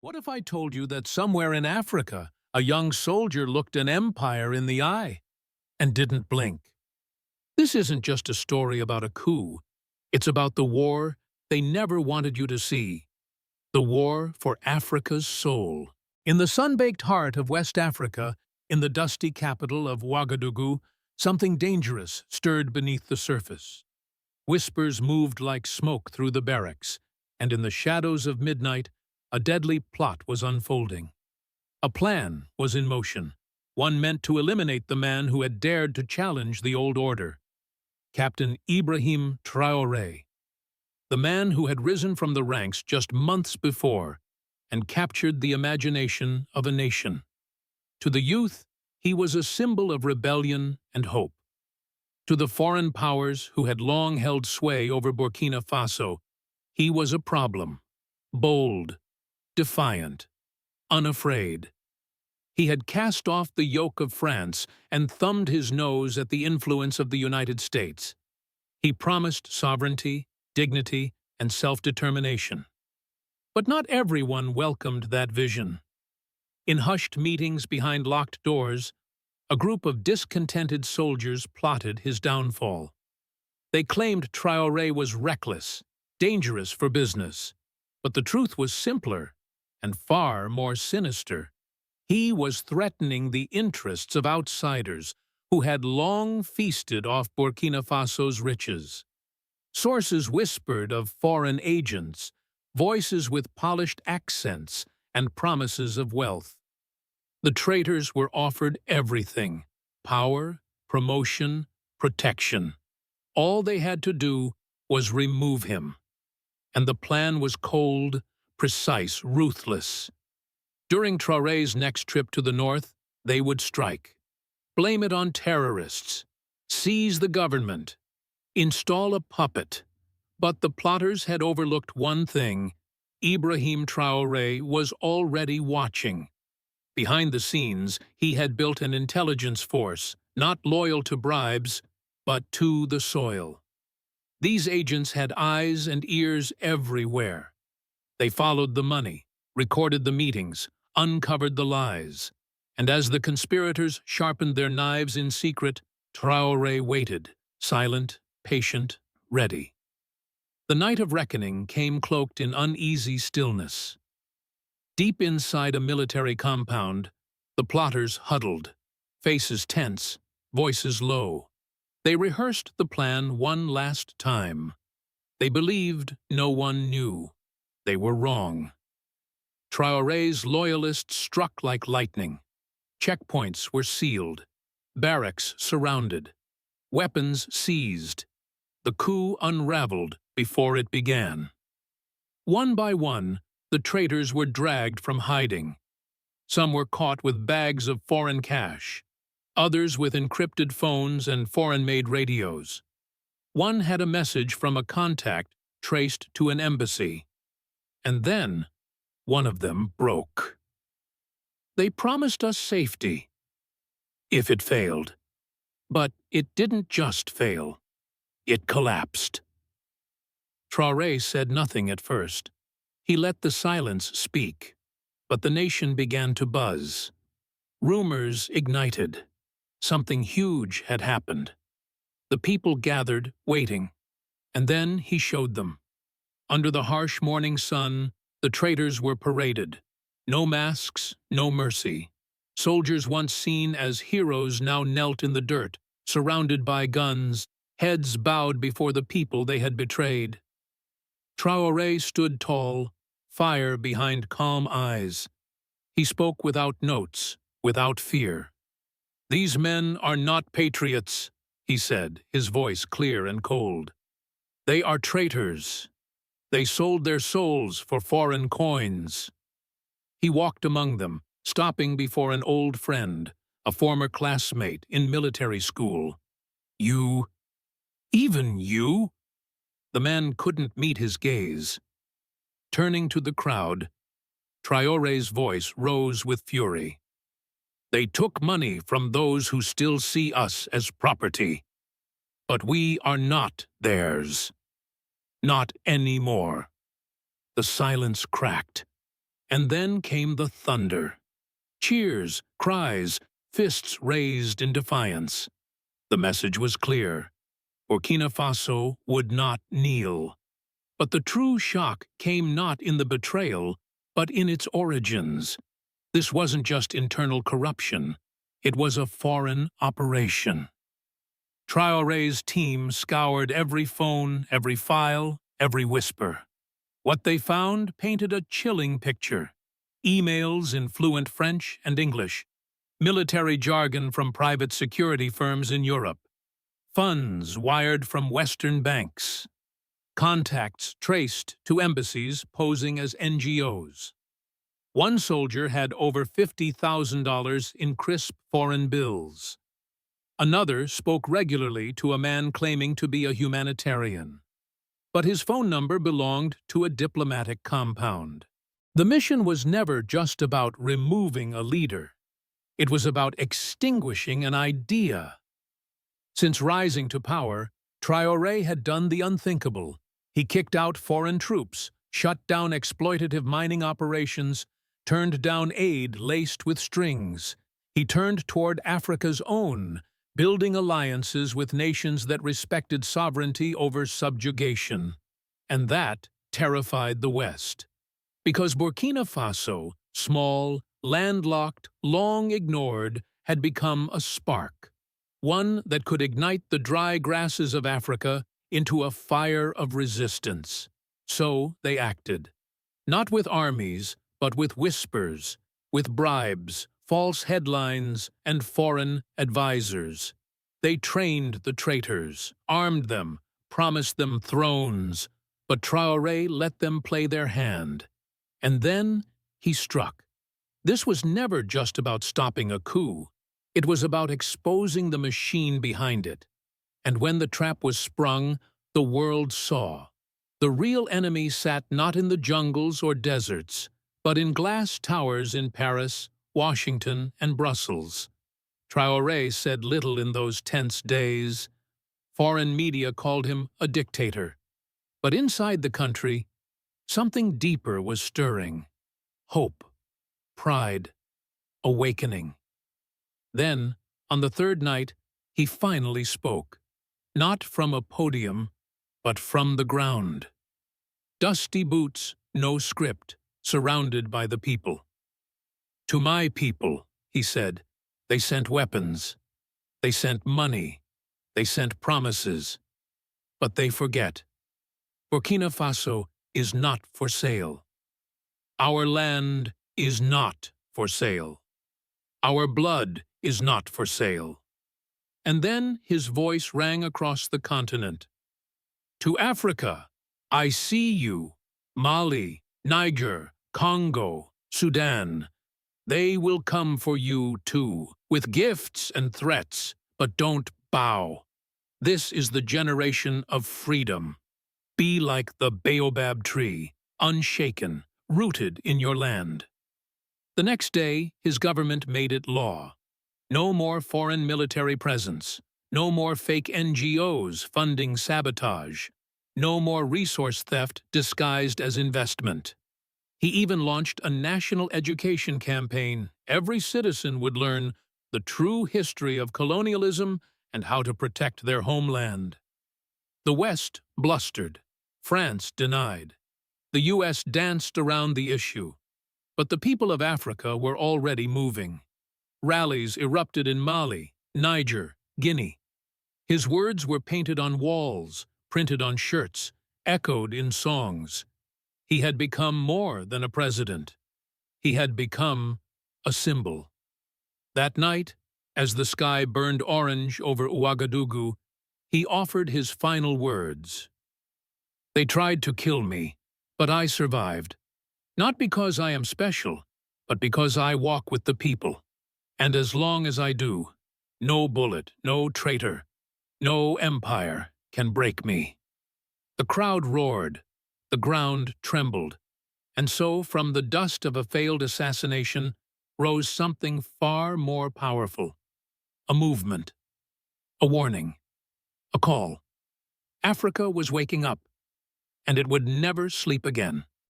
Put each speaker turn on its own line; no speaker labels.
What if I told you that somewhere in Africa, a young soldier looked an empire in the eye and didn't blink? This isn't just a story about a coup. It's about the war they never wanted you to see. The war for Africa's soul. In the sun-baked heart of West Africa, in the dusty capital of Ouagadougou, something dangerous stirred beneath the surface. Whispers moved like smoke through the barracks, and in the shadows of midnight, a deadly plot was unfolding. A plan was in motion, one meant to eliminate the man who had dared to challenge the old order. Captain Ibrahim Traoré, the man who had risen from the ranks just months before and captured the imagination of a nation. To the youth, he was a symbol of rebellion and hope. To the foreign powers who had long held sway over Burkina Faso, he was a problem. Bold, defiant, unafraid. He had cast off the yoke of France and thumbed his nose at the influence of the United States. He promised sovereignty, dignity, and self-determination. But not everyone welcomed that vision. In hushed meetings behind locked doors, a group of discontented soldiers plotted his downfall. They claimed Traoré was reckless, dangerous for business. But the truth was simpler and far more sinister. He was threatening the interests of outsiders who had long feasted off Burkina Faso's riches. Sources whispered of foreign agents, voices with polished accents and promises of wealth. The traitors were offered everything: power, promotion, protection. All they had to do was remove him. And the plan was cold, precise, ruthless. During Traoré's next trip to the north, they would strike. Blame it on terrorists. Seize the government. Install a puppet. But the plotters had overlooked one thing. Ibrahim Traoré was already watching. Behind the scenes, he had built an intelligence force, not loyal to bribes, but to the soil. These agents had eyes and ears everywhere. They followed the money, recorded the meetings, uncovered the lies. And as the conspirators sharpened their knives in secret, Traoré waited, silent, patient, ready. The night of reckoning came cloaked in uneasy stillness. Deep inside a military compound, the plotters huddled, faces tense, voices low. They rehearsed the plan one last time. They believed no one knew. They were wrong. Traoré's loyalists struck like lightning. Checkpoints were sealed, barracks surrounded, weapons seized. The coup unraveled before it began. One by one, the traitors were dragged from hiding. Some were caught with bags of foreign cash, others with encrypted phones and foreign-made radios. One had a message from a contact traced to an embassy. And then, one of them broke. They promised us safety, if it failed. But it didn't just fail. It collapsed. Traoré said nothing at first. He let the silence speak. But the nation began to buzz. Rumors ignited. Something huge had happened. The people gathered, waiting. And then he showed them. Under the harsh morning sun, the traitors were paraded. No masks, no mercy. Soldiers once seen as heroes now knelt in the dirt, surrounded by guns, heads bowed before the people they had betrayed. Traoré stood tall, fire behind calm eyes. He spoke without notes, without fear. "These men are not patriots," he said, his voice clear and cold. "They are traitors. They sold their souls for foreign coins." He walked among them, stopping before an old friend, a former classmate in military school. "You? Even you?" The man couldn't meet his gaze. Turning to the crowd, Traoré's voice rose with fury. "They took money from those who still see us as property. But we are not theirs. Not anymore." The silence cracked, And then came the thunder. Cheers, cries, fists raised in defiance. The message was clear. Burkina Faso would not kneel. But the true shock came not in the betrayal, but in its origins. This wasn't just internal corruption. It was a foreign operation. Traoré's team scoured every phone, every file, every whisper. What they found painted a chilling picture. Emails in fluent French and English, military jargon from private security firms in Europe, funds wired from Western banks, contacts traced to embassies posing as NGOs. One soldier had over $50,000 in crisp foreign bills. Another spoke regularly to a man claiming to be a humanitarian. But his phone number belonged to a diplomatic compound. The mission was never just about removing a leader. It was about extinguishing an idea. Since rising to power, Traoré had done the unthinkable. He kicked out foreign troops, shut down exploitative mining operations, turned down aid laced with strings. He turned toward Africa's own, building alliances with nations that respected sovereignty over subjugation. And that terrified the West. Because Burkina Faso, small, landlocked, long ignored, had become a spark. One that could ignite the dry grasses of Africa into a fire of resistance. So they acted. Not with armies, but with whispers, with bribes, false headlines, and foreign advisors. They trained the traitors, armed them, promised them thrones, but Traoré let them play their hand. And then he struck. This was never just about stopping a coup. It was about exposing the machine behind it. And when the trap was sprung, the world saw. The real enemy sat not in the jungles or deserts, but in glass towers in Paris, Washington, and Brussels. Traoré said little in those tense days. Foreign media called him a dictator. But inside the country, something deeper was stirring. Hope, pride, awakening. Then, on the third night, he finally spoke. Not from a podium, but from the ground. Dusty boots, no script, surrounded by the people. To my people, he said, they sent weapons, they sent money, they sent promises. But they forget. Burkina Faso is not for sale. Our land is not for sale. Our blood is not for sale. And then his voice rang across the continent. To Africa, I see you, Mali, Niger, Congo, Sudan. They will come for you too, with gifts and threats, but don't bow. This is the generation of freedom. Be like the baobab tree, unshaken, rooted in your land. The next day, his government made it law. No more foreign military presence. No more fake NGOs funding sabotage. No more resource theft disguised as investment. He even launched a national education campaign. Every citizen would learn the true history of colonialism and how to protect their homeland. The West blustered. France denied. The U.S. danced around the issue. But the people of Africa were already moving. Rallies erupted in Mali, Niger, Guinea. His words were painted on walls, printed on shirts, echoed in songs. He had become more than a president. He had become a symbol. That night, as the sky burned orange over Ouagadougou, he offered his final words. They tried to kill me, but I survived. Not because I am special, but because I walk with the people. And as long as I do, no bullet, no traitor, no empire can break me. The crowd roared, the ground trembled, and so from the dust of a failed assassination rose something far more powerful. A movement, a warning, a call. Africa was waking up, and it would never sleep again.